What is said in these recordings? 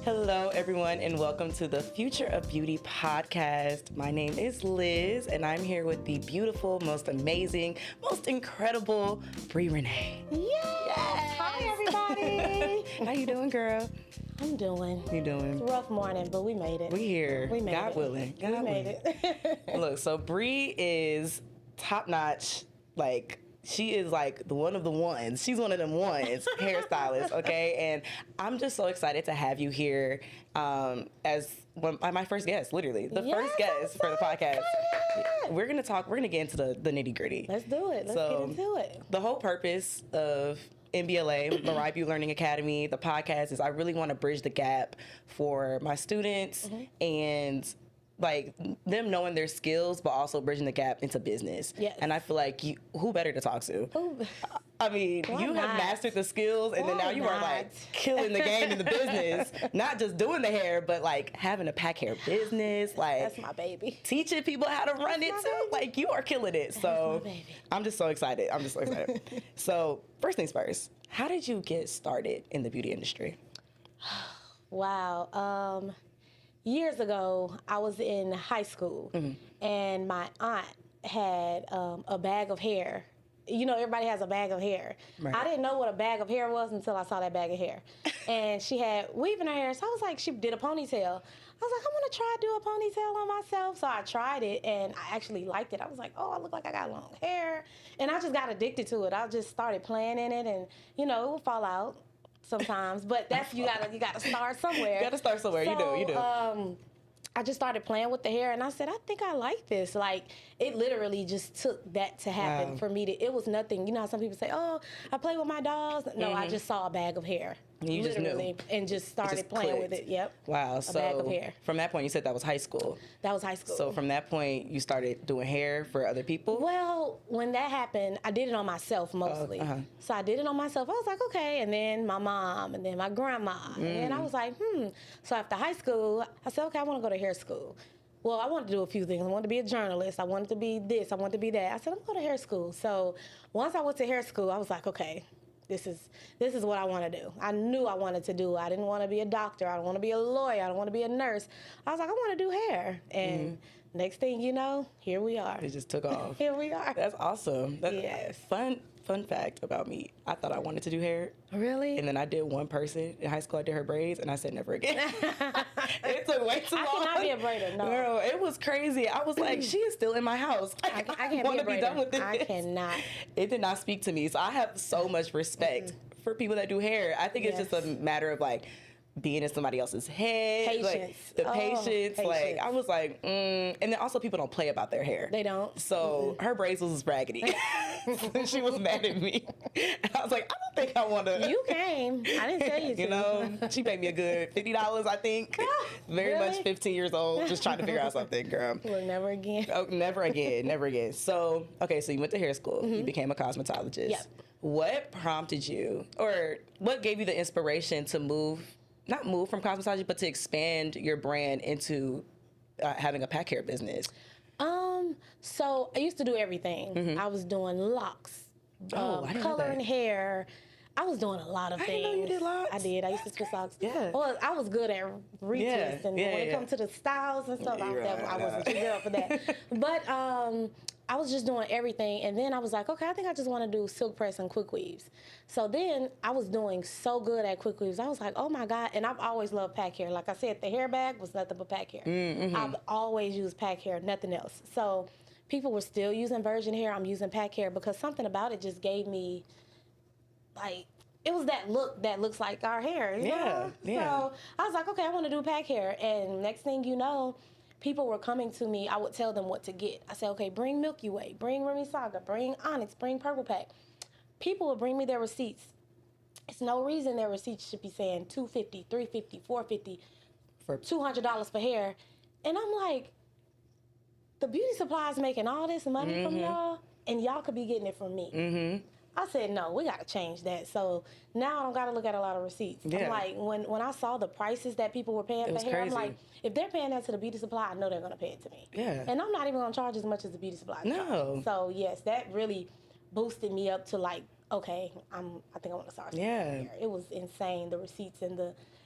Hello, everyone, and welcome to the Future of Beauty podcast. My name is Liz, and I'm here with the beautiful, most amazing, most incredible BreRenae. Yes! Hi, everybody! How you doing, girl? I'm doing. You doing? It's a rough morning, but we made it. We here. We made God it. willing. God we willing. made it. Look, so Bree is top notch. Like, she is like one of the ones. She's one of them ones, hairstylist, okay? And I'm just so excited to have you here as my first guest, literally. The first guest for the podcast. We're going to get into the nitty gritty. Let's do it. Let's get into it. The whole purpose of MBLA, Mirai Beaute Learning Academy, the podcast is I really want to bridge the gap for my students and like them knowing their skills, but also bridging the gap into business. Yes. And I feel like who better to talk to? I mean, you have mastered the skills, and then now you are like killing the game in the business. Not just doing the hair, but like having a pack hair business. Like that's my baby. Teaching people how to run it too. Like you are killing it. So I'm just so excited. So first things first, how did you get started in the beauty industry? Wow. Years ago, I was in high school, and my aunt had a bag of hair. You know, everybody has a bag of hair. Right. I didn't know what a bag of hair was until I saw that bag of hair. And she had weave in her hair, so I was like, she did a ponytail. I was like, I want to try to do a ponytail on myself. So I tried it, and I actually liked it. I was like, oh, I look like I got long hair. And I just got addicted to it. I just started playing in it, and, you know, it would fall out sometimes, but that's you gotta start somewhere. You gotta start somewhere. So, you do. I just started playing with the hair, and I said, I think I like this. Like, it literally just took that to happen for me. It was nothing. You know how some people say, oh, I play with my dolls. No, I just saw a bag of hair. You literally, just knew. And just started playing with it. Yep. Wow. A bag of hair. From that point, you said that was high school. That was high school. So from that point, you started doing hair for other people? Well, when that happened, I did it on myself mostly. So I did it on myself. I was like, okay. And then my mom, and then my grandma. And then I was like, So after high school, I said, okay, I want to go to hair school. Well, I wanted to do a few things. I wanted to be a journalist. I wanted to be this. I wanted to be that. I said, I'm going to hair school. So once I went to hair school, I was like, okay, this is what I want to do. I knew I wanted to do. I didn't want to be a doctor. I don't want to be a lawyer. I don't want to be a nurse. I was like, I want to do hair. And next thing you know, here we are. It just took off. Here we are. That's awesome. That's fun fact about me. I thought I wanted to do hair. Really? And then I did one person in high school. I did her braids, and I said never again. It took way too long. I cannot be a braider, no. Girl, it was crazy. I was like, she is still in my house. I can't want be to a be done with this. I cannot. It did not speak to me. So I have so much respect for people that do hair. I think it's just a matter of like being in somebody else's head. Patience. Like, the patience. Like, I was like, And then also people don't play about their hair. They don't. So her braids was raggedy. She was mad at me. And I was like, I don't think I want to. You came. I didn't tell you to. You know, she paid me a good $50, I think. Very much 15 years old, just trying to figure out something, girl. Well, never again. Oh, never again, never again. So, okay, so you went to hair school. You became a cosmetologist. Yep. What prompted you, or what gave you the inspiration to not move from cosmetology, but to expand your brand into having a pack hair business? So I used to do everything. I was doing locks, coloring hair. I was doing a lot of things. I didn't know you did locks. I did. I used to twist locks. Yeah. Well, I was good at retwisting. When it comes to the styles and stuff, I wasn't too good for that. But I was just doing everything, and then I was like, okay, I think I just want to do silk press and quick weaves. So then I was doing so good at quick weaves. I was like, oh my God, and I've always loved pack hair. Like I said, the hair bag was nothing but pack hair. I've always used pack hair, nothing else. So people were still using virgin hair. I'm using pack hair because something about it just gave me, like, it was that look that looks like our hair. You know? So I was like, okay, I want to do pack hair. And next thing you know, people were coming to me. I would tell them what to get. I said, okay, bring Milky Way, bring Remy Saga, bring Onyx, bring Purple Pack. People would bring me their receipts. It's no reason their receipts should be saying $250, $350, $450 for $200 for hair. And I'm like, the beauty supply is making all this money from y'all, and y'all could be getting it from me. I said, no, we got to change that. So now I don't got to look at a lot of receipts. I'm like, when I saw the prices that people were paying for hair, I'm like, if they're paying that to the beauty supply, I know they're going to pay it to me. And I'm not even going to charge as much as the beauty supply charges. So, yes, that really boosted me up to like, okay, I think I want to start hair. It was insane, the receipts and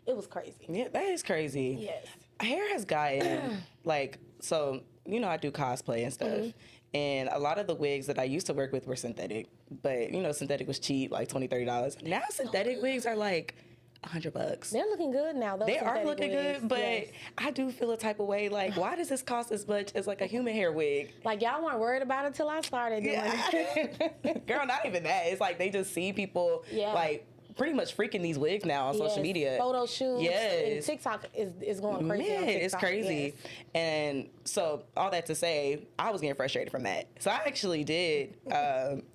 it was crazy. Yeah, that is crazy. Yes. Hair has gotten, like, so, you know, I do cosplay and stuff. And a lot of the wigs that I used to work with were synthetic. But, you know, synthetic was cheap, like $20, $30. Now synthetic wigs are like $100. They're looking good now, though. They are looking wigs. good, but I do feel a type of way, like, why does this cost as much as like a human hair wig? Like, y'all weren't worried about it till I started doing it. Girl, not even that. It's like they just see people like pretty much freaking these wigs now on social media. Photo shoots. Yes. And TikTok is going crazy. Man, on TikTok. it's crazy. Yes. And so all that to say, I was getting frustrated from that. So I actually did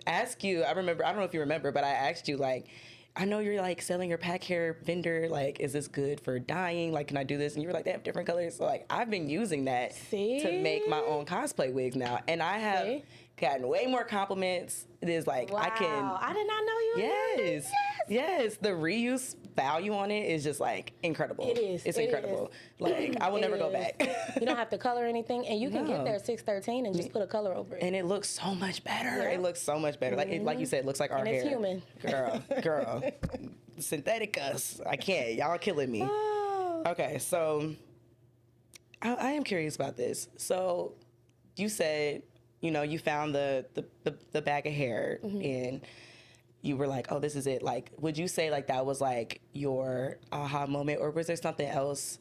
ask you, I don't know if you remember, but I asked you, like, I know you're like selling your pack hair vendor. Like, is this good for dyeing? Like, can I do this? And you were like, they have different colors. So like, I've been using that to make my own cosplay wigs now. And I have gotten way more compliments. It is like, wow. I did not know you. Yes. The reuse value on it is just like incredible. It is. It's incredible. Like, I will never go back. You don't have to color anything, and you can get there 613 and just put a color over it. And it looks so much better. Yeah. It looks so much better. Like, like you said, it looks like our and hair. it's human. Girl. Synthetic us. I can't. Y'all are killing me. Oh. Okay, so I am curious about this. So you said, you know, you found the bag of hair and you were like, oh, this is it. Like, would you say like that was like your aha moment, or was there something else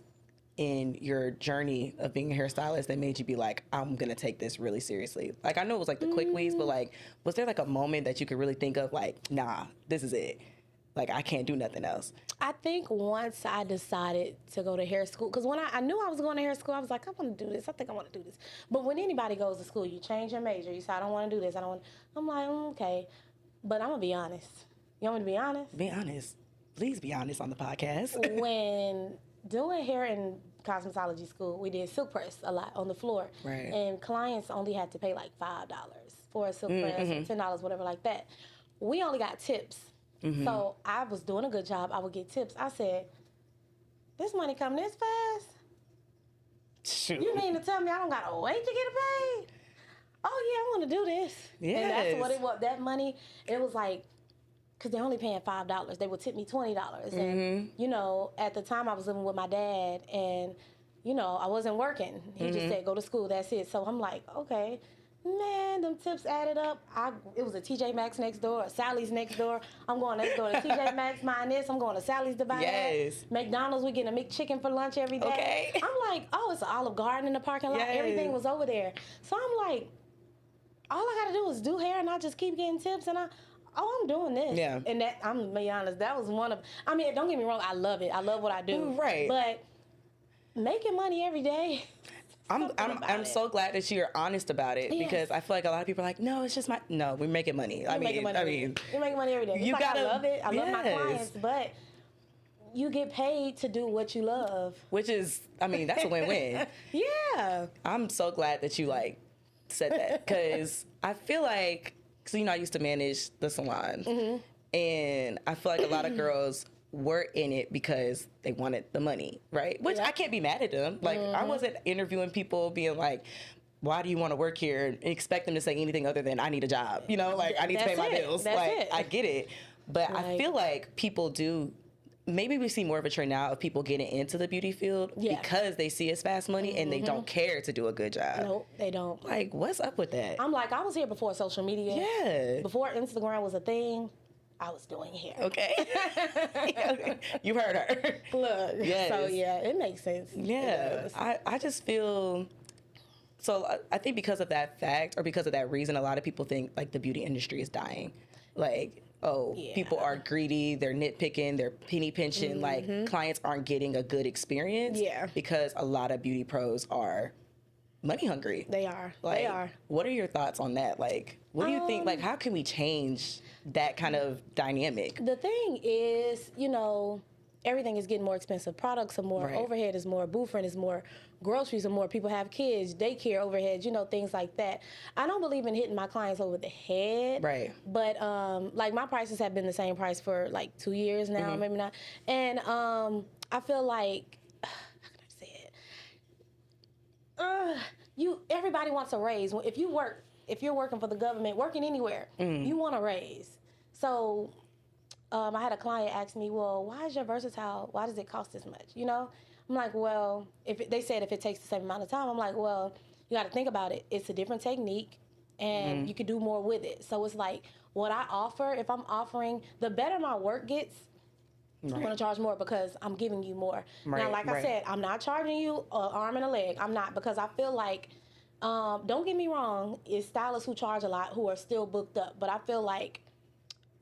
in your journey of being a hairstylist that made you be like, I'm gonna take this really seriously? Like, I know it was like the quick weaves, but like, was there like a moment that you could really think of like, nah, this is it? Like, I can't do nothing else. I think once I decided to go to hair school, because when I knew I was going to hair school, I was like, I want to do this. I think I want to do this. But when anybody goes to school, you change your major. You say, I don't want to do this. I'm like, okay. But I'm going to be honest. You want me to be honest? Be honest. Please be honest on the podcast. When doing hair in cosmetology school, we did silk press a lot on the floor. Right. And clients only had to pay like $5 for a silk press, $10, whatever like that. We only got tips. So I was doing a good job. I would get tips. I said, this money come this fast? Shoot. You mean to tell me I don't got to wait to get it paid? Oh, yeah, I want to do this. Yes. And that's what it was. That money, it was like, because they're only paying $5. They would tip me $20. And, you know, at the time I was living with my dad and, you know, I wasn't working. He just said, go to school, that's it. So I'm like, okay. Man, them tips added up. It was a TJ Maxx next door, a Sally's next door. I'm going next door to TJ Maxx buying this. I'm going to Sally's to buy that. McDonald's, we getting a McChicken for lunch every day. Okay. I'm like, oh, it's an Olive Garden in the parking lot. Everything was over there. So I'm like, all I got to do is do hair and I just keep getting tips and I'm doing this. Yeah. And that, I'm going to be honest, that was one of, I mean, don't get me wrong, I love it. I love what I do. Right. But making money every day. I'm so glad that you're honest about it because I feel like a lot of people are like, no, it's just we're making money. You're making money every day. It's You like, gotta, I love it. I love my clients, but you get paid to do what you love. Which is, I mean, that's a win-win. Yeah. I'm so glad that you like said that because I feel like, because you know I used to manage the salon, and I feel like a lot of girls were in it because they wanted the money, right? Which I can't be mad at them. Like, I wasn't interviewing people being like, why do you want to work here? And expect them to say anything other than I need a job. You know, like I need to pay my bills. That's like it. I get it. But I feel like people do, maybe we see more of a trend now of people getting into the beauty field because they see it's fast money and they don't care to do a good job. Nope, they don't. Like, what's up with that? I'm like, I was here before social media. Yeah. Before Instagram was a thing. I was doing hair. Okay. You heard her. Look. Yes. So, yeah, it makes sense. Yeah. I just feel... So, I think because of that fact, or because of that reason, a lot of people think, like, the beauty industry is dying. Like, people are greedy, they're nitpicking, they're penny pinching. Like, clients aren't getting a good experience. Yeah. Because a lot of beauty pros are money hungry. They are. Like, they are. What are your thoughts on that? Like, what do you think? Like, how can we change that kind of dynamic? The thing is, you know, everything is getting more expensive. Products are more, overhead is more, booth rent is more, groceries are more, people have kids, daycare overhead, you know, things like that. I don't believe in hitting my clients over the head. Right. But, like, my prices have been the same price for, like, 2 years now, maybe not. And I feel like, how can I say it? Everybody wants a raise. If you're working for the government, working anywhere, you want a raise. So I had a client ask me, well, why is your versatile, why does it cost this much? You know, I'm like, well, they said if it takes the same amount of time, I'm like, well, you got to think about it. It's a different technique, and you can do more with it. So it's like what I offer, if I'm offering, the better my work gets, I'm going to charge more because I'm giving you more. Now, like I said, I'm not charging you an arm and a leg. I'm not, because I feel like, don't get me wrong, it's stylists who charge a lot who are still booked up. But I feel like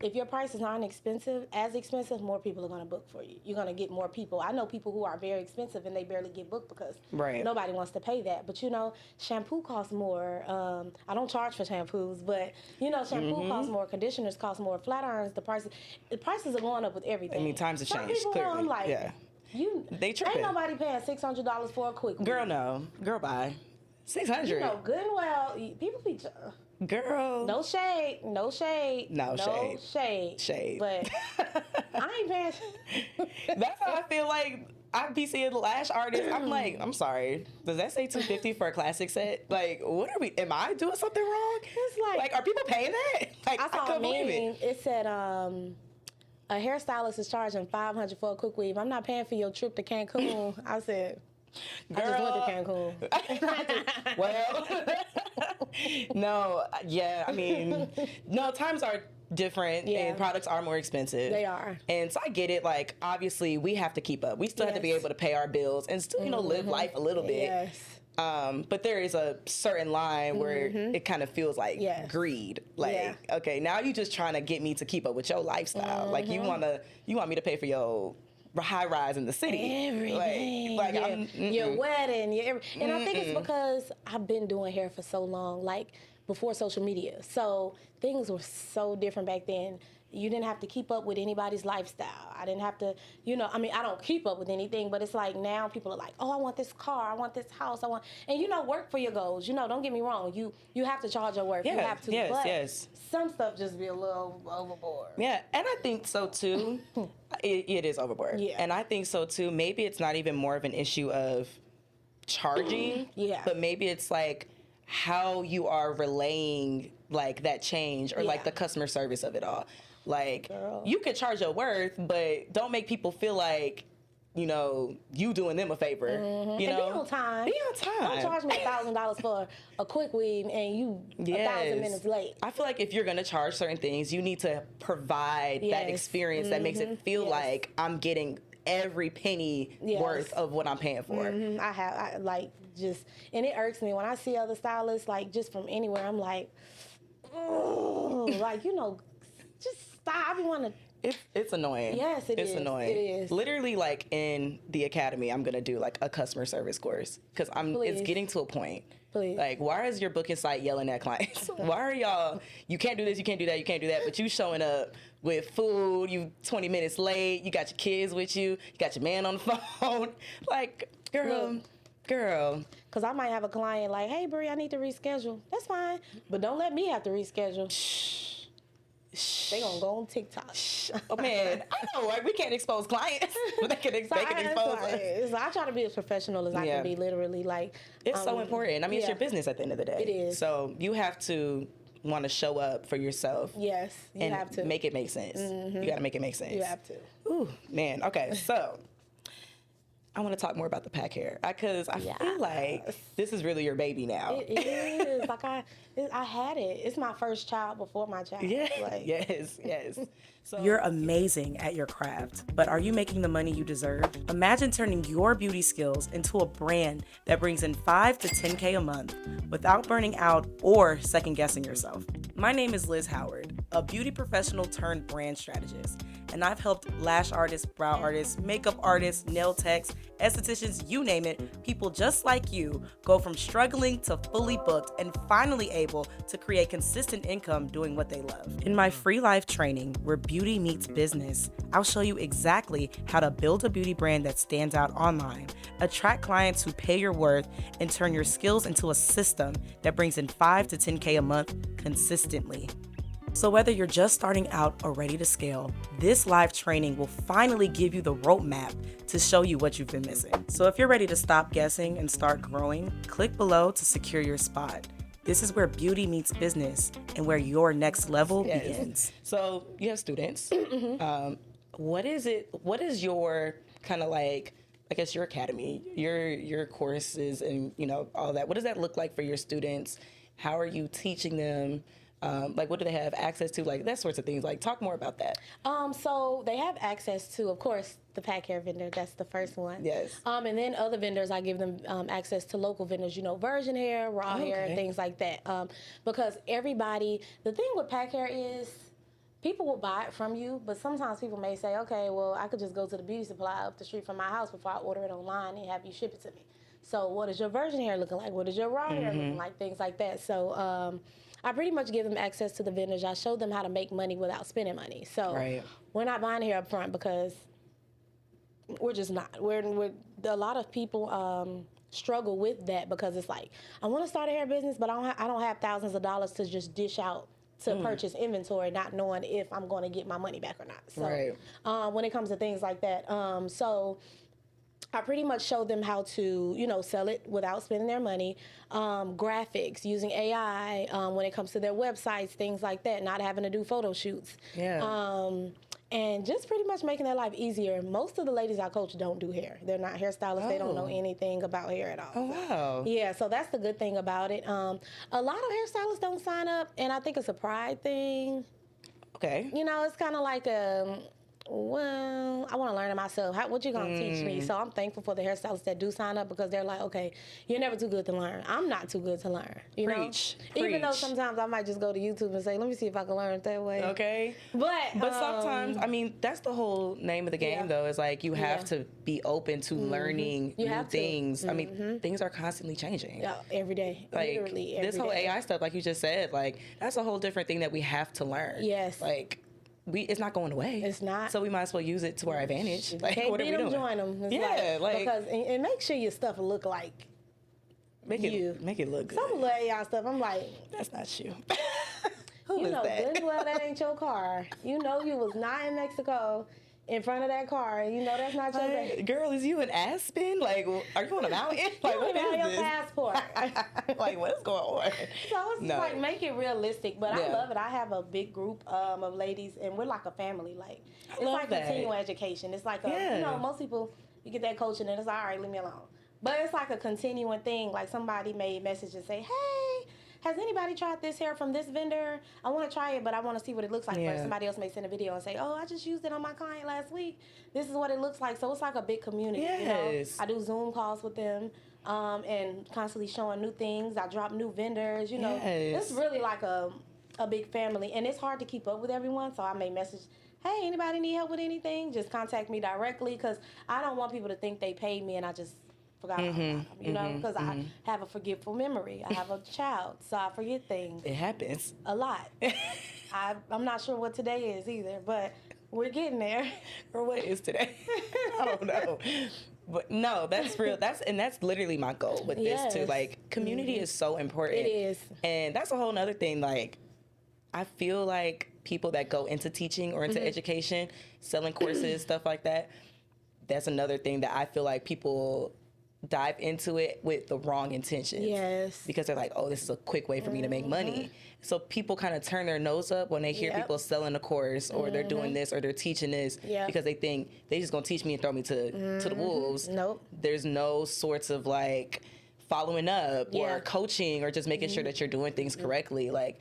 if your price is not as expensive, more people are going to book for you. You're going to get more people. I know people who are very expensive and they barely get booked because nobody wants to pay that. But, you know, shampoo costs more. I don't charge for shampoos, but, you know, shampoo costs more, conditioners cost more, flat irons, the prices are going up with everything. I mean, times have Some changed, people, clearly. I'm like, they tripping. Ain't nobody paying $600 for a quick week. Girl, no. Girl, bye. $600. You know good and well, people be... Girl. No shade. No shade. But I ain't paying. That's how I feel like I be seeing lash artists. I'm like, I'm sorry. Does that say $250 for a classic set? Like, what are we? Am I doing something wrong? It's like are people paying that? Like, I couldn't believe it. It said, a hairstylist is charging $500 for a quick weave. I'm not paying for your trip to Cancun. I said, girl, I just went to Cancun. Well, no, I mean, no, times are different and products are more expensive. They are. And so I get it, like, obviously we have to keep up. We still have to be able to pay our bills and still, you know, live life a little bit. Yes. But there is a certain line where it kind of feels like greed. Like, okay, now you just trying to get me to keep up with your lifestyle. Like, you want me to pay for your high rise in the city. Everything. Like your wedding. And I think it's because I've been doing hair for so long, like before social media. So things were so different back then. You didn't have to keep up with anybody's lifestyle. I didn't have to, you know, I mean, I don't keep up with anything, but it's like now people are like, oh, I want this car, I want this house, and you know, work for your goals. You know, don't get me wrong. You have to charge your worth. You have to. But some stuff just be a little overboard. Yeah, and I think so too. It is overboard. Yeah. And I think so too. Maybe it's not even more of an issue of charging, but maybe it's like how you are relaying like that change or like the customer service of it all. Like, you could charge your worth, but don't make people feel like, you know, you doing them a favor. You know, and be on time. Be on time. Don't charge me $1,000 for a quick weave and you 1,000 minutes late. I feel like if you're gonna charge certain things, you need to provide that experience that makes it feel like I'm getting every penny worth of what I'm paying for. I like just, and it irks me when I see other stylists like just from anywhere. I'm like, oh, like, you know, just stop. I want to. It's annoying. Yes, it is. It's annoying. It is. Literally, like in the academy, I'm gonna do like a customer service course because it's getting to a point. Please. Like, why is your booking site yelling at clients? Why are y'all? You can't do this. You can't do that. You can't do that. But you showing up with food. You 20 minutes late. You got your kids with you. You got your man on the phone. Like, girl. Because I might have a client like, hey, Brie, I need to reschedule. That's fine. But don't let me have to reschedule. They gonna go on TikTok. Oh man, I know, right? We can't expose clients, but they can expose us. I try to be as professional as I can be. Literally, like it's so important. I mean, it's your business at the end of the day. It is. So you have to want to show up for yourself. Yes, you have to make it make sense. You got to make it make sense. You have to. Ooh, man. Okay, so I want to talk more about the pack hair because I feel like this is really your baby now. It is. Like I had it. It's my first child before my child. Yeah. Like. Yes. So you're amazing at your craft, but are you making the money you deserve? Imagine turning your beauty skills into a brand that brings in $5 to $10K a month without burning out or second guessing yourself. My name is Liz Howard, a beauty professional turned brand strategist, and I've helped lash artists, brow artists, makeup artists, nail techs, estheticians, you name it, people just like you go from struggling to fully booked and finally able to create consistent income doing what they love. In my free live training, where beauty meets business, I'll show you exactly how to build a beauty brand that stands out online, attract clients who pay your worth, and turn your skills into a system that brings in $5 to $10K a month consistently. So whether you're just starting out or ready to scale, this live training will finally give you the roadmap to show you what you've been missing. So if you're ready to stop guessing and start growing, click below to secure your spot. This is where beauty meets business and where your next level begins. So you have students. What is your kind of like, I guess your academy, your courses and, all that. What does that look like for your students? How are you teaching them? Like, what do they have access to? Like, that sorts of things. Like, talk more about that. So they have access to, of course, the pack hair vendor. That's the first one. Yes. And then other vendors, I give them access to local vendors, virgin hair, raw hair, and things like that. Because everybody, the thing with pack hair is people will buy it from you, but sometimes people may say, okay, well, I could just go to the beauty supply up the street from my house before I order it online and have you ship it to me. So what is your virgin hair looking like? What is your raw hair looking like? Things like that. So I pretty much give them access to the vendors. I show them how to make money without spending money. So we're not buying hair up front because we're just not. A lot of people struggle with that because it's like, I want to start a hair business, but I don't have thousands of dollars to just dish out to purchase inventory, not knowing if I'm going to get my money back or not. So when it comes to things like that, so I pretty much show them how to, sell it without spending their money. Graphics, using AI when it comes to their websites, things like that, not having to do photo shoots. And just pretty much making their life easier. Most of the ladies I coach don't do hair. They're not hairstylists. They don't know anything about hair at all. Oh, wow. Yeah, so that's the good thing about it. A lot of hairstylists don't sign up, and I think it's a pride thing. Okay. It's kind of like well, I want to learn it myself. What you going to teach me? So I'm thankful for the hairstylists that do sign up because they're like, okay, you're never too good to learn. I'm not too good to learn. Preach. Even though sometimes I might just go to YouTube and say, let me see if I can learn it that way. Okay. But sometimes, that's the whole name of the game, though, is like you have to be open to learning new things. I mean, things are constantly changing. Yeah, every day. Like, literally every this whole day. AI stuff, like you just said, like, that's a whole different thing that we have to learn. Yes. Like, it's not going away. It's not. So we might as well use it to our advantage. Like, what are we doing? Join them. Because and make sure your stuff look like make it look good. Some little AI stuff, I'm like, that's not you. Who is that? Good and well, that ain't your car. You was not in Mexico in front of that car, and that's not your thing. Girl, is you in Aspen? Like, are you on a mountain? Like, what is your this? Passport. Like, what's going on? So it's like, make it realistic. But I love it. I have a big group of ladies, and we're like a family. Like, it's like continuing education. It's like most people, you get that coaching, and it's like, all right, leave me alone. But it's like a continuing thing. Like, somebody may message and say, hey, has anybody tried this hair from this vendor? I want to try it, but I want to see what it looks like first. Somebody else may send a video and say, oh, I just used it on my client last week. This is what it looks like. So it's like a big community. Yes. I do Zoom calls with them and constantly showing new things. I drop new vendors. It's really like a big family. And it's hard to keep up with everyone, so I may message, hey, anybody need help with anything? Just contact me directly because I don't want people to think they paid me and I just forgot about them, because I have a forgetful memory. I have a child, so I forget things. It happens. A lot. I'm not sure what today is either, but we're getting there. Or what is today? I don't know. But no, that's real. That's literally my goal with this too. Like, community is so important. It is. And that's a whole nother thing. Like, I feel like people that go into teaching or into education, selling courses, stuff like that, that's another thing that I feel like people dive into it with the wrong intentions. Yes. Because they're like, oh, this is a quick way for me to make money. So people kind of turn their nose up when they hear people selling a course or they're doing this or they're teaching this because they think they just gonna teach me and throw me to the wolves. Nope. There's no sorts of like following up or coaching or just making sure that you're doing things correctly. Like,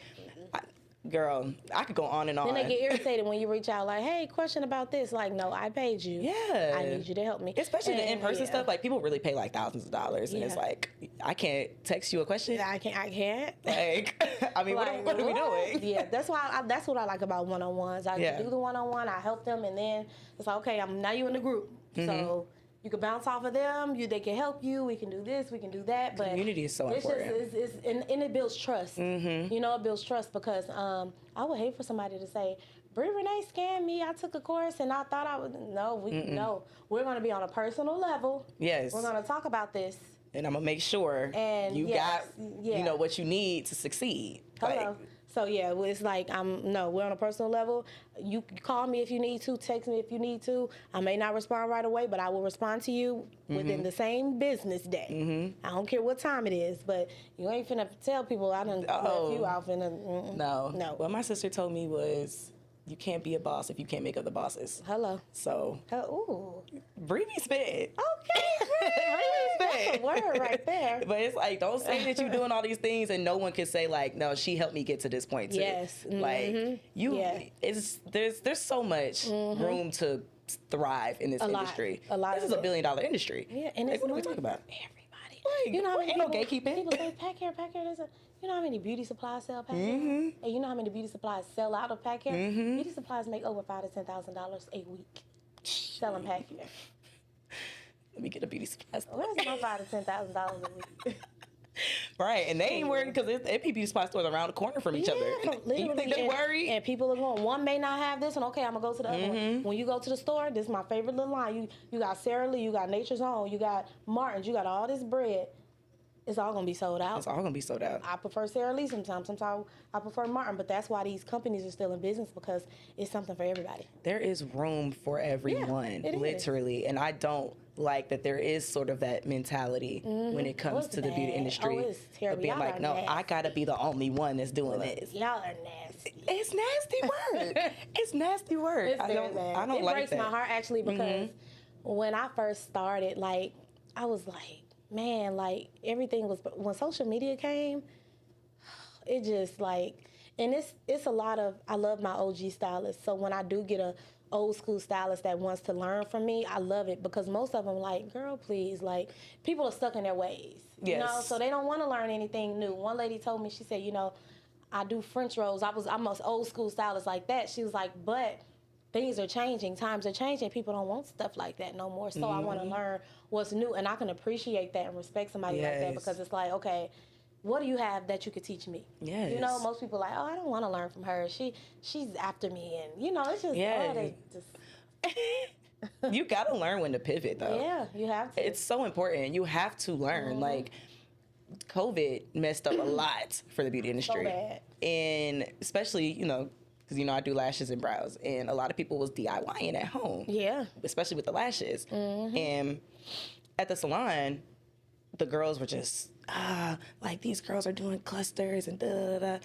girl, I could go on and on. Then they get irritated when you reach out like, hey, question about this. Like, no, I paid you. Yeah. I need you to help me. Especially the in-person stuff. Like, people really pay like thousands of dollars. And it's like, I can't text you a question. I can't. Like, I mean, like, what are we doing? Yeah, that's what I like about one-on-ones. I do the one-on-one, I help them, and then it's like, okay, now you in the group. So you can bounce off of them. They can help you. We can do this. We can do that. But community is so important. And it builds trust. It builds trust because I would hate for somebody to say, BreReNae scammed me. I took a course and I thought I would. No, we're going to be on a personal level. Yes. We're going to talk about this. And I'm going to make sure you got what you need to succeed. Hello. Like, So yeah, it's like we're on a personal level. You call me if you need to, text me if you need to. I may not respond right away, but I will respond to you within the same business day. I don't care what time it is, but you ain't finna tell people I done left you out finna. No. What my sister told me was, you can't be a boss if you can't make up the bosses. Hello. So. Ooh. Bree be spit. Okay. That's a word right there. But it's like, don't say that you're doing all these things and no one can say like, no, she helped me get to this point too. Yes. Like there's so much room to thrive in this industry. A lot. This is $1 billion industry. Yeah, and like, what are we talking about? Everybody. Like, you know how many ain't no gatekeeping. People say pack hair. You know how many beauty supplies sell pack hair? And you know how many beauty supplies sell out of pack hair? Beauty supplies make over $5,000 to $10,000 a week selling pack hair. Let me get a beauty supply store. Where's my $5,000 to $10,000 a week? Right, and they ain't worried because it be beauty supply stores around the corner from each other. You think they worried? And people are going, one may not have this one. Okay, I'm going to go to the other one. When you go to the store, this is my favorite little line. You got Sara Lee, you got Nature's Own, you got Martin's, you got all this bread. It's all going to be sold out. It's all going to be sold out. I prefer Sara Lee sometimes. Sometimes I prefer Martin. But that's why these companies are still in business, because it's something for everybody. There is room for everyone, literally. And I don't like that there is sort of that mentality when it comes to the beauty industry. Oh, it's terrible. Of being like, no, I got to be the only one that's doing this. Y'all are nasty. It's nasty work. It's nasty work. It's I don't it like breaks that. my heart, actually, because when I first started, like, I was like, man, like, everything was, when social media came, it just like, and it's a lot of, I love my OG stylists. So when I do get a old school stylist that wants to learn from me, I love it, because most of them like, girl, please, like, people are stuck in their ways. Yes. You know, so they don't want to learn anything new. One lady told me, she said, you know, I do French rolls. I'm an old school stylist like that. She was like, but things are changing, times are changing, people don't want stuff like that no more. So I want to learn what's new, and I can appreciate that and respect somebody like that, because it's like, okay, what do you have that you could teach me? Yes. You know, most people are like, oh, I don't want to learn from her. She's after me, and you know, it's just, they just. You got to learn when to pivot, though. Yeah, you have to. It's so important. You have to learn. Like, COVID messed up a lot for the beauty industry. So bad. And especially, you know, because, you know, I do lashes and brows, and a lot of people was DIYing at home. Yeah. Especially with the lashes. And at the salon, the girls were just, like, these girls are doing clusters and da-da-da.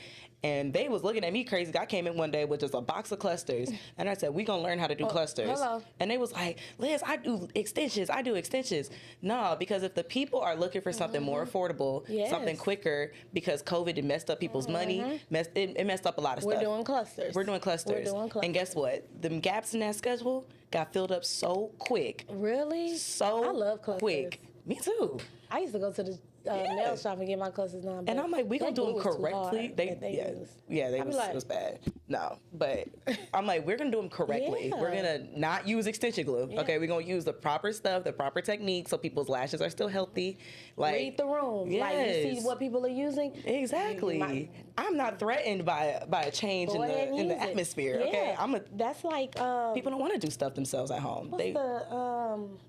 And they was looking at me crazy. I came in one day with just a box of clusters, and I said, we gonna learn how to do clusters. Hello. And they was like, Liz, I do extensions. No, because if the people are looking for something more affordable, something quicker, because COVID had messed up people's money, it messed up a lot of stuff. We're doing clusters. And guess what? Them gaps in that schedule got filled up so quick. Really? So I love clusters. quick. Me too. I used to go to the nail shop and get my clusters done. And I'm like, we gonna do them correctly. It was bad. No, but I'm like, we're gonna do them correctly. Yeah. We're gonna not use extension glue. Yeah. Okay, we're gonna use the proper stuff, the proper technique, so people's lashes are still healthy. Like, read the room. Yes. Like, you see what people are using. Exactly. I'm not threatened by a change in the atmosphere. Yeah. Okay, that's like people don't want to do stuff themselves at home. What's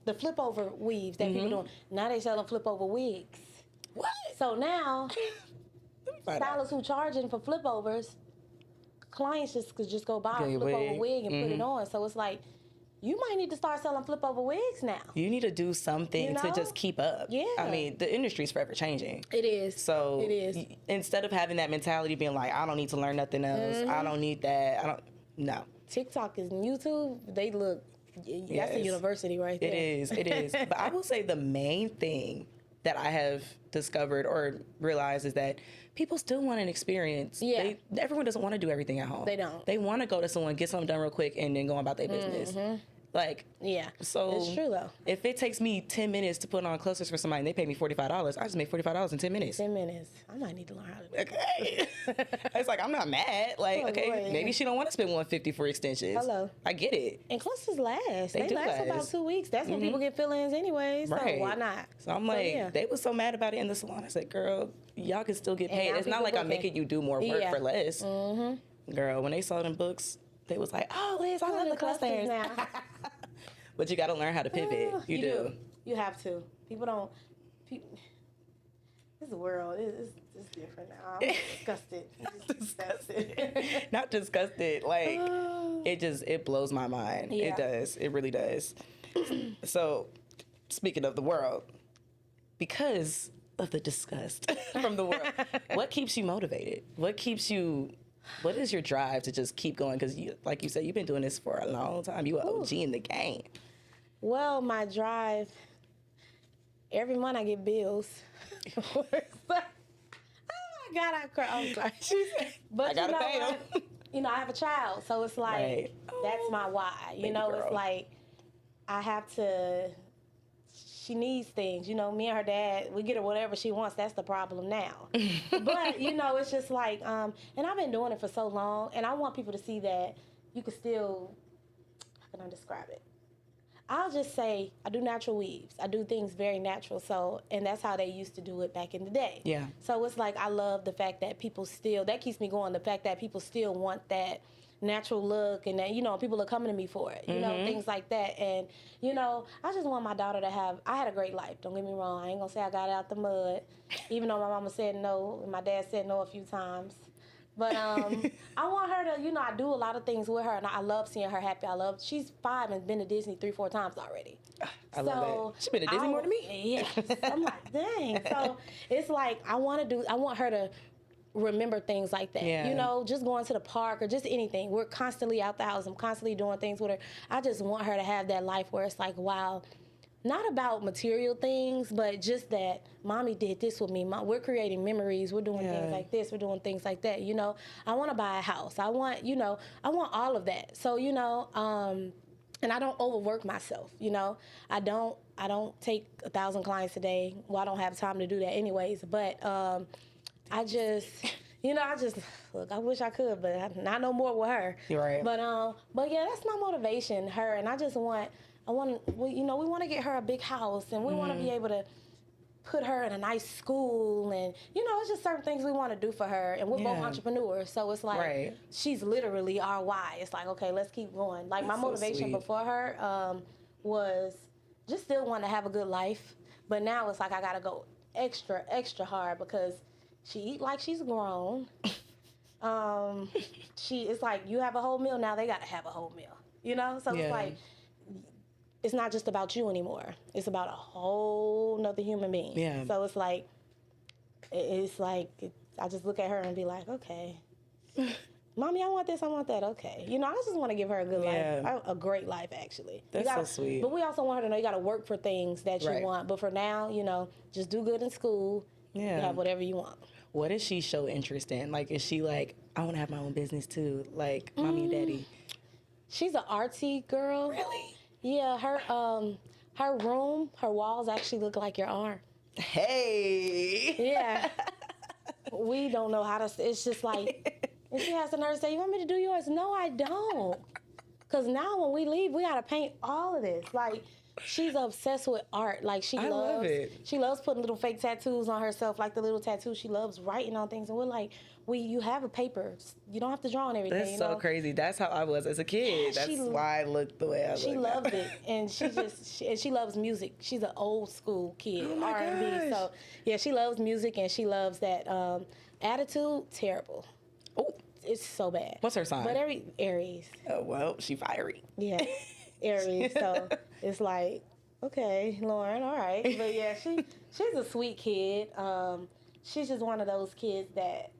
the flip over weaves that people doing? Now they selling flip over wigs. What? So now, stylists who charging for flip overs, clients could just go buy a flip over wig and put it on. So it's like, you might need to start selling flip over wigs now. You need to do something to just keep up. Yeah. I mean, the industry's forever changing. It is. So it is. Instead of having that mentality being like, I don't need to learn nothing else. I don't need that. No. TikTok and YouTube, they look, that's a university right there. It is. But I will say the main thing that I have discovered or realized is that people still want an experience. Yeah. Everyone doesn't want to do everything at home. They don't. They want to go to someone, get something done real quick, and then go about their business. Like, yeah. So it's true though. If it takes me 10 minutes to put on clusters for somebody and they pay me $45, I just make $45 in 10 minutes. 10 minutes. I might need to learn how to do that. Okay. It's like, I'm not mad. Like, okay, maybe she don't want to spend $150 for extensions. Hello. I get it. And clusters last. They do last about 2 weeks. That's when people get fill-ins anyway. So why not? So I'm like, they was so mad about it in the salon. I said, girl, y'all can still get paid. It's not like I'm making you do more work for less. Girl, when they saw them books, they was like, oh, Liz, I love the clusters now. But you got to learn how to pivot. You do. You have to. People don't. this world is different now. I'm disgusted. Disgusted. Not disgusted. Like, it blows my mind. Yeah. It does. It really does. So, speaking of the world, because of the disgust from the world, what keeps you motivated? What is your drive to just keep going? Because, like you said, you've been doing this for a long time. You are OG in the game. Well, my drive, every month I get bills. Oh my God, I cry. I'm sorry. But I gotta pay them. I have a child, so it's like, Right. that's my why. Baby girl. It's like, I have to, she needs things. Me and her dad, we get her whatever she wants. That's the problem now. But, it's just like, and I've been doing it for so long, and I want people to see that you can still, how can I describe it? I'll just say I do natural weaves. I do things very natural. So, and that's how they used to do it back in the day. Yeah. So it's like I love the fact that people still, that keeps me going, the fact that people still want that natural look and that, people are coming to me for it, things like that. And, I just want my daughter to have, I had a great life. Don't get me wrong. I ain't going to say I got out the mud, even though my mama said no and my dad said no a few times. But I want her to, I do a lot of things with her, and I love seeing her happy. She's 5 and been to Disney 3-4 times already. I love that. She's been to Disney more than me. Yes. I'm like, dang. So it's like, I want her to remember things like that. Yeah. Just going to the park or just anything. We're constantly out the house. I'm constantly doing things with her. I just want her to have that life where it's like, wow, not about material things, but just that mommy did this with me. We're creating memories. We're doing things like this. We're doing things like that. I want to buy a house. I want all of that. So, and I don't overwork myself. I don't take 1,000 clients a day. Well, I don't have time to do that anyways. But I just, look, I wish I could, but not no more with her. You're right. But yeah, that's my motivation, her. And I just want, we want to get her a big house, and we want to be able to put her in a nice school, and it's just certain things we want to do for her. And we're both entrepreneurs, so it's like she's literally our why. It's like, okay, let's keep going. Like my motivation before her was just still want to have a good life, but now it's like I gotta go extra hard because she eat like she's grown. It's like you have a whole meal now; they gotta have a whole meal. So it's like, it's not just about you anymore. It's about a whole nother human being. Yeah. So it's like, I just look at her and be like, okay, mommy, I want this, I want that. Okay. I just want to give her a good life, a great life, actually. That's so sweet. But we also want her to know you got to work for things that you want. But for now, just do good in school. Yeah. You have whatever you want. What does she show interest in? Like, is she like, I want to have my own business too, like mommy and daddy? She's an artsy girl. Really? Yeah, her room, her walls actually look like your arm. Hey. Yeah. We don't know how to, it's just like, and she has the nerve to say, you want me to do yours? No, I don't. Because now when we leave, we got to paint all of this. Like, she's obsessed with art. Like, I love it. She loves putting little fake tattoos on herself, like the little tattoos. She loves writing on things. And we're like, you have a paper. You don't have to draw on everything. That's so crazy. That's how I was as a kid. Yeah, that's why I looked the way I looked. She loved it. And she loves music. She's an old school kid, oh my R&B. gosh. So, yeah, she loves music and she loves that attitude. Terrible. Oh. It's so bad. What's her sign? But Aries. Oh, well, she fiery. Yeah, Aries. So it's like, okay, Lauren, all right. But yeah, she's a sweet kid. She's just one of those kids that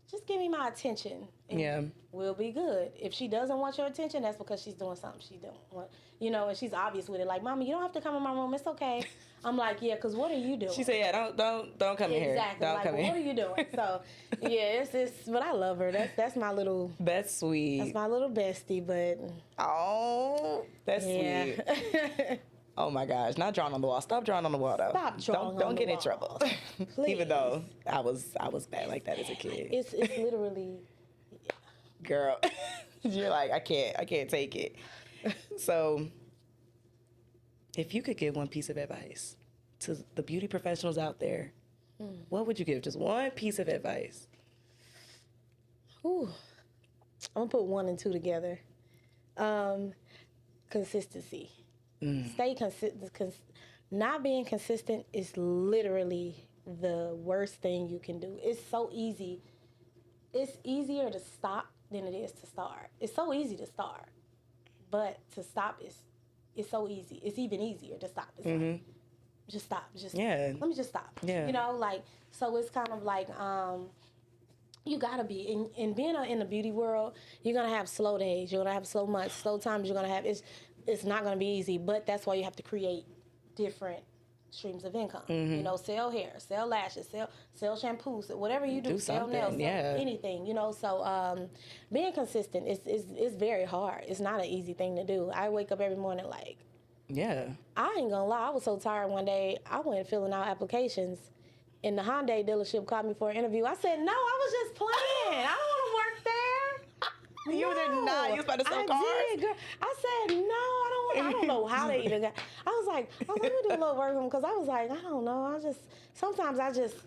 just give me my attention. And we'll be good. If she doesn't want your attention, that's because she's doing something she don't want. And she's obvious with it. Like, Mommy, you don't have to come in my room. It's okay. I'm like, yeah, because what are you doing? She said, yeah, don't come in here. Exactly. Don't like, come in. What are you doing? So, yeah, but I love her. That's my little. That's sweet. That's my little bestie, but. Oh, that's sweet. Oh my gosh, not drawing on the wall. Stop drawing on the wall, though. Stop drawing on the wall. Don't get in trouble. Even though I was bad like that as a kid. It's literally. Girl, you're like, I can't take it. So, if you could give one piece of advice to the beauty professionals out there, what would you give? Just one piece of advice. Ooh, I'm gonna put 1 and 2 together. Consistency. Stay consistent. Not being consistent is literally the worst thing you can do. It's so easy. It's easier to stop than it is to start. It's so easy to start, but to stop is so easy. It's even easier to stop. It's like, just stop. Just let me just stop. Yeah. You know, like, so it's kind of like you gotta be in being in the beauty world. You're gonna have slow days. You're gonna have slow months, slow times. You're gonna have it's not gonna be easy. But that's why you have to create different streams of income. You know, sell hair, sell lashes, sell shampoos, whatever you do sell nails, sell anything. You know, so being consistent is very hard. It's not an easy thing to do. I wake up every morning like, I ain't gonna lie. I was so tired one day. I went filling out applications. And the Hyundai dealership called me for an interview. I said, no, I was just playing. I don't want to work there. You did not. You was about to sell cars? Did, girl. I said, no, I don't know how they even got. I was like, let me do a little work for them, because I was like, I don't know. Sometimes I just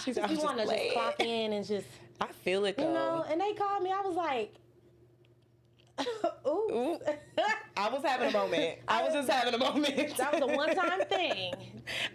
want to just clock in and just. I feel it, though. You know, and they called me. I was like, ooh. I was having a moment. I was just having a moment. That was a one-time thing.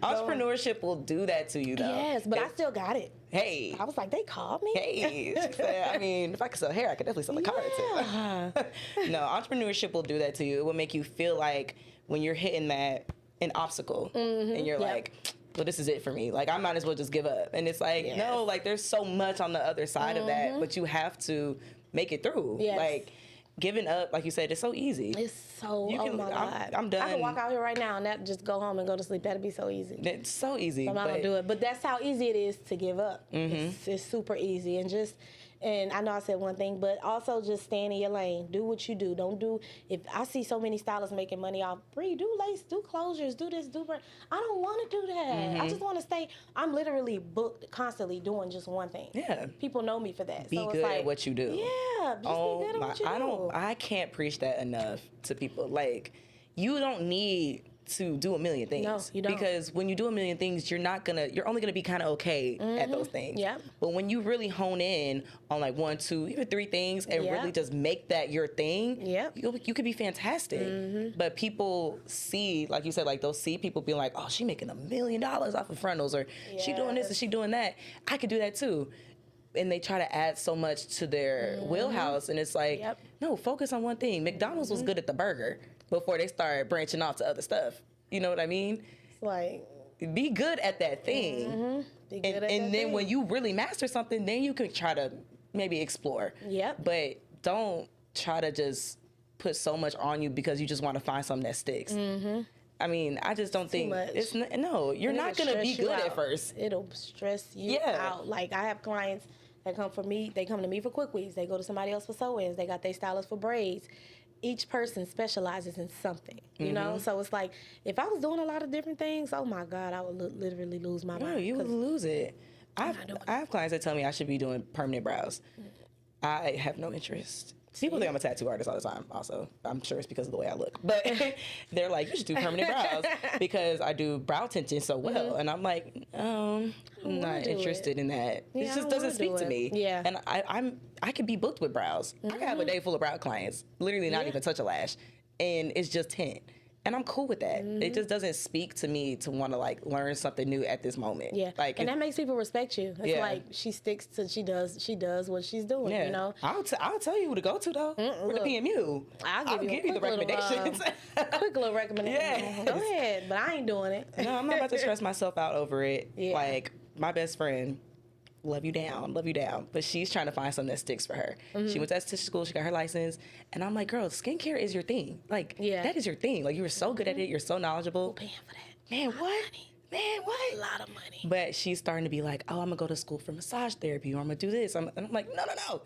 Entrepreneurship will do that to you, though. Yes, but I still got it. Hey. I was like, they called me? Hey. She said, I mean, if I could sell hair, I could definitely sell a car, too. No, entrepreneurship will do that to you. It will make you feel like when you're hitting an obstacle, and you're like, well, this is it for me. Like, I might as well just give up. And it's like, no, like, there's so much on the other side of that, but you have to make it through. Yes. Like, giving up, like you said, it's so easy. It's so, oh my God. I'm done. I can walk out here right now and just go home and go to sleep. That'd be so easy. It's so easy. I'm not going to do it. But that's how easy it is to give up. It's super easy. And I know I said one thing, but also just stay in your lane. Do what you do. Don't do, if I see so many stylists making money off, Bree, do lace, do closures, do this, do that. I don't want to do that. I just want to stay, I'm literally booked constantly doing just one thing. Yeah. People know me for that. Be so good it's like, at what you do. Yeah, just be good at what you do. I can't preach that enough to people. Like, you don't need to do a million things. No, you don't. Because when you do a million things, you're only gonna be kind of okay at those things. Yep. But when you really hone in on like 1, 2, even 3 things and really just make that your thing, you could be fantastic. But people see, like you said, like they'll see people being like, oh, she making $1 million off of frontals, or she doing this and she doing that. I could do that too. And they try to add so much to their wheelhouse, and it's like, no, focus on one thing. McDonald's was good at the burger before they started branching off to other stuff. You know what I mean? It's like, be good at that thing. Be good at and that then thing. when you really master something, then you can try to maybe explore. But don't try to just put so much on you because you just want to find something that sticks. I mean, I just don't think it's you're not going to be good at first. It'll stress you out. Like, I have clients that come to me for quick weaves. They go to somebody else for sew-ins. They got their stylist for braids. Each person specializes in something, you know? So it's like, if I was doing a lot of different things, oh my God, I would literally lose my mind. You would lose it. I have clients that tell me I should be doing permanent brows. I have no interest. People think I'm a tattoo artist all the time, also. I'm sure it's because of the way I look. But they're like, you should do permanent brows because I do brow tinting so well. And I'm like, I'm not interested in that. It just doesn't speak to me. Yeah. And I can be booked with brows. I can have a day full of brow clients, literally not even touch a lash. And it's just tint. And I'm cool with that. It just doesn't speak to me to want to like learn something new at this moment. Yeah, like, and that makes people respect you. It's like she sticks to she does what she's doing. You know, I'll tell you who to go to though. For the PMU, I'll give you the recommendations. Quick little recommendation. Go ahead, but I ain't doing it. No, I'm not about to stress myself out over it. Like my best friend. Love you down, but she's trying to find something that sticks for her. She went to esthetician school, she got her license, and I'm like, girl, skincare is your thing. Like, that is your thing. Like, you were so good at it, you're so knowledgeable. Paying for that. Man, what? Man, what? A lot of money. But she's starting to be like, oh, I'm gonna go to school for massage therapy, or I'm gonna do this. And I'm like, no.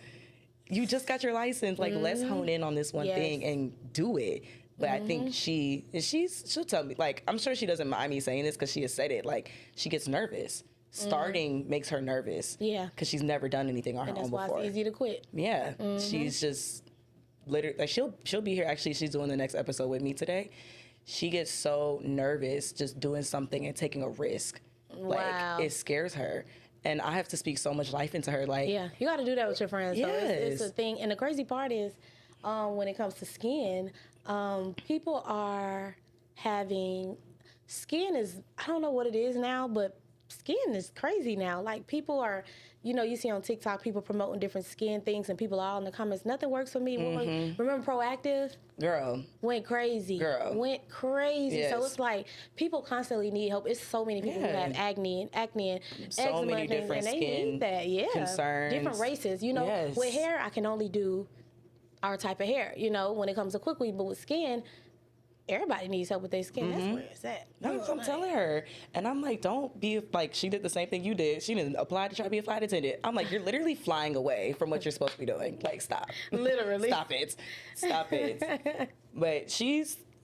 You just got your license. Like, let's hone in on this one thing and do it. But I think she'll tell me, like, I'm sure she doesn't mind me saying this because she has said it. Like, she gets nervous. Starting makes her nervous. Yeah. Because she's never done anything on her own before. That's why it's easy to quit. Yeah. She's just literally, like, she'll be here. Actually, she's doing the next episode with me today. She gets so nervous just doing something and taking a risk. Wow. Like, it scares her. And I have to speak so much life into her. Like, yeah, you got to do that with your friends. Yes. So it's a thing. And the crazy part is, when it comes to skin, people are having, skin is, I don't know what it is now, but skin is crazy now. Like, people are, you see on TikTok people promoting different skin things, and people are all in the comments, nothing works for me. Remember Proactive? Girl. Went crazy. Went crazy. Yes. So it's like people constantly need help. It's so many people who have acne and so eczema many different and they skin need that. concerns. Different races. Yes. With hair, I can only do our type of hair, when it comes to quick weave, but with skin, everybody needs help with their skin. That's where it's at. No, I'm telling her. And I'm like, don't be like, she did the same thing you did. She didn't apply to try to be a flight attendant. I'm like, you're literally flying away from what you're supposed to be doing. Like, stop. Literally. Stop it. But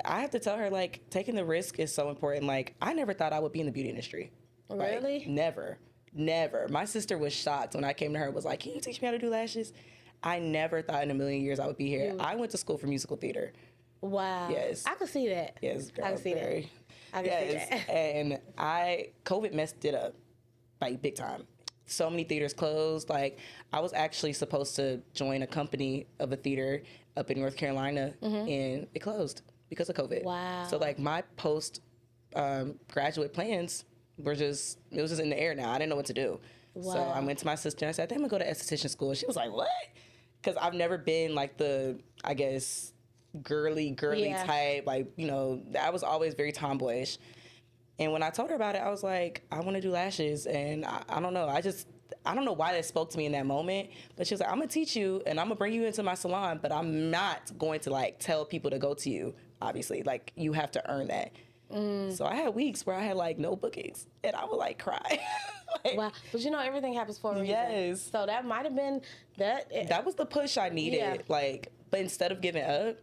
I have to tell her, like, taking the risk is so important. Like, I never thought I would be in the beauty industry. Really? Like, never. My sister was shocked when I came to her and was like, can you teach me how to do lashes? I never thought in a million years I would be here. I went to school for musical theater. Wow. Yes. I could see that. Yes, girl, I can see that. I can see that. And COVID messed it up, like, big time. So many theaters closed. Like, I was actually supposed to join a company of a theater up in North Carolina, and it closed because of COVID. Wow. So, like, my graduate plans it was just in the air now. I didn't know what to do. Wow. So I went to my sister and I said, I think I'm going to go to esthetician school. She was like, what? Because I've never been, like, the, I guess, girly type, like, I was always very tomboyish. And when I told her about it, I was like, I want to do lashes. And I don't know, I don't know why that spoke to me in that moment, but she was like, I'm gonna teach you and I'm gonna bring you into my salon, but I'm not going to, like, tell people to go to you, obviously. Like, you have to earn that. So I had weeks where I had, like, no bookings and I would, like, cry. Like, wow. But everything happens for a reason. Yes. So that might have been that was the push I needed. Yeah. Like, but instead of giving up,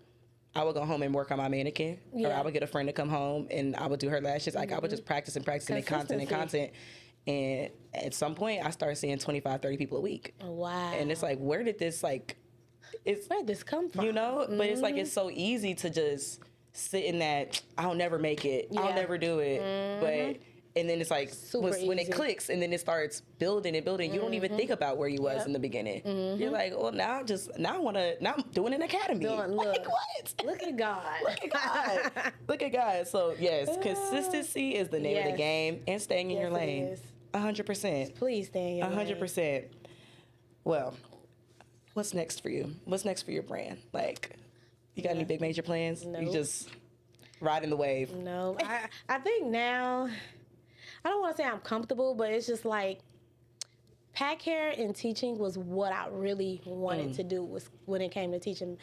I would go home and work on my mannequin, or I would get a friend to come home and I would do her lashes. Like, I would just practice and content. And at some point, I started seeing 25, 30 people a week. Oh, wow. And it's like, where did this, like, where'd this come from? But it's like, it's so easy to just sit in that, I'll never make it. I'll never do it. But, and then it's like, when it clicks and then it starts building and building, you don't even think about where you was in the beginning. You're like, well, now I'm doing an academy. Like, what? Look at God. Look at God. So, yes, consistency is the name of the game, and staying in your lane. 100%. Please stay in your lane. 100%. Well, what's next for you? What's next for your brand? Like, you got any big major plans? Nope. You just riding the wave? No. I think now, I don't want to say I'm comfortable, but it's just like, pack hair and teaching was what I really wanted to do was when it came to teaching,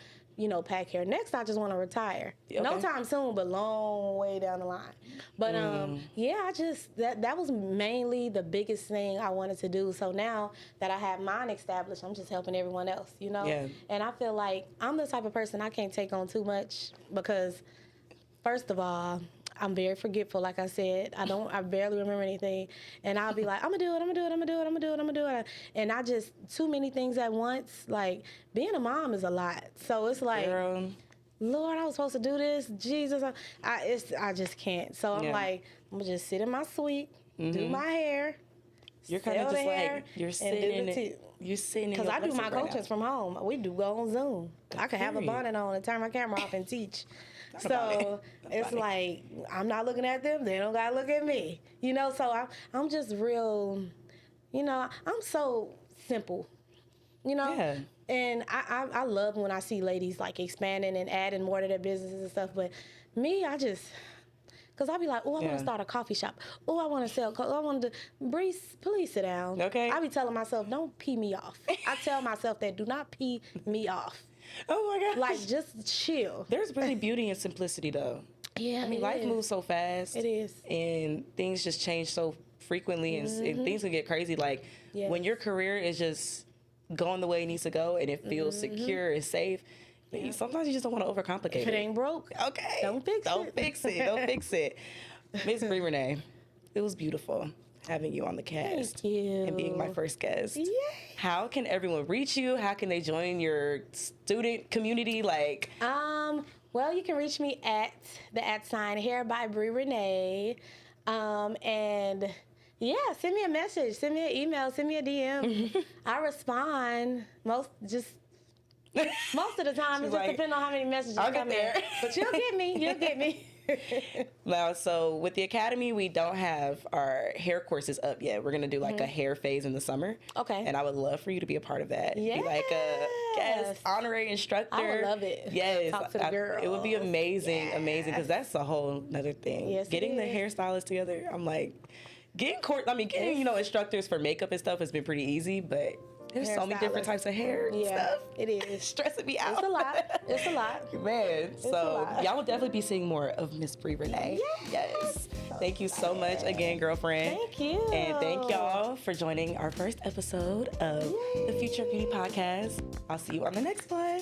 pack hair. Next, I just want to retire. Okay. No time soon, but long way down the line. But I just, that was mainly the biggest thing I wanted to do. So now that I have mine established, I'm just helping everyone else, Yeah. And I feel like I'm the type of person I can't take on too much because, first of all, I'm very forgetful, like I said. I barely remember anything. And I'll be like, I'm gonna do it. And I just, too many things at once. Like, being a mom is a lot. So it's like, Girl. Lord, I was supposed to do this. Jesus, I just can't. So I'm like, I'm gonna just sit in my suite, do my hair. You're kind of just like, you're sitting in it. You're sitting in it. Because I do my coachings from home. We do go on Zoom. I can have a bonnet on and turn my camera off and teach. So it's like, I'm not looking at them. They don't got to look at me. So I'm just real, I'm so simple, Yeah. And I love when I see ladies, like, expanding and adding more to their businesses and stuff. But me, because I'll be like, oh, I want to start a coffee shop. Oh, I want to sell. I want to, Bree, please sit down. Okay. I be telling myself, don't pee me off. I tell myself that, do not pee me off. Oh, my gosh. Like, just chill. There's really beauty in simplicity, though. Yeah, I mean, life moves so fast. It is. And things just change so frequently, and things can get crazy. Like, when your career is just going the way it needs to go and it feels secure and safe, sometimes you just don't want to overcomplicate If it ain't broke, okay, don't fix it. Don't fix it. Miss BreReNae, it was beautiful having you on the cast. Thank you. And being my first guest. Yay. How can everyone reach you? How can they join your student community? Like, well, you can reach me at the @HairByBreRenae. And send me a message, send me an email, send me a DM. I respond most of the time. It just depends on how many messages come in. But you'll get me. Now, so with the Academy, we don't have our hair courses up yet. We're going to do like a hair phase in the summer. Okay. And I would love for you to be a part of that. Yes. Be like a guest honorary instructor. I would love it. Yes. Talk to the girls. It would be amazing, amazing, because that's a whole nother thing. Yes, Getting the hairstylist together, I'm like, getting instructors for makeup and stuff has been pretty easy, but there's so many different types of hair and stuff. It is. Stressing me out. It's a lot. It's a lot. Man, a so lot. y'all will definitely be seeing more of Miss Brerenee. Yes. Thank you so much again, girlfriend. Thank you. And thank y'all for joining our first episode of the Future of Beauty Podcast. I'll see you on the next one.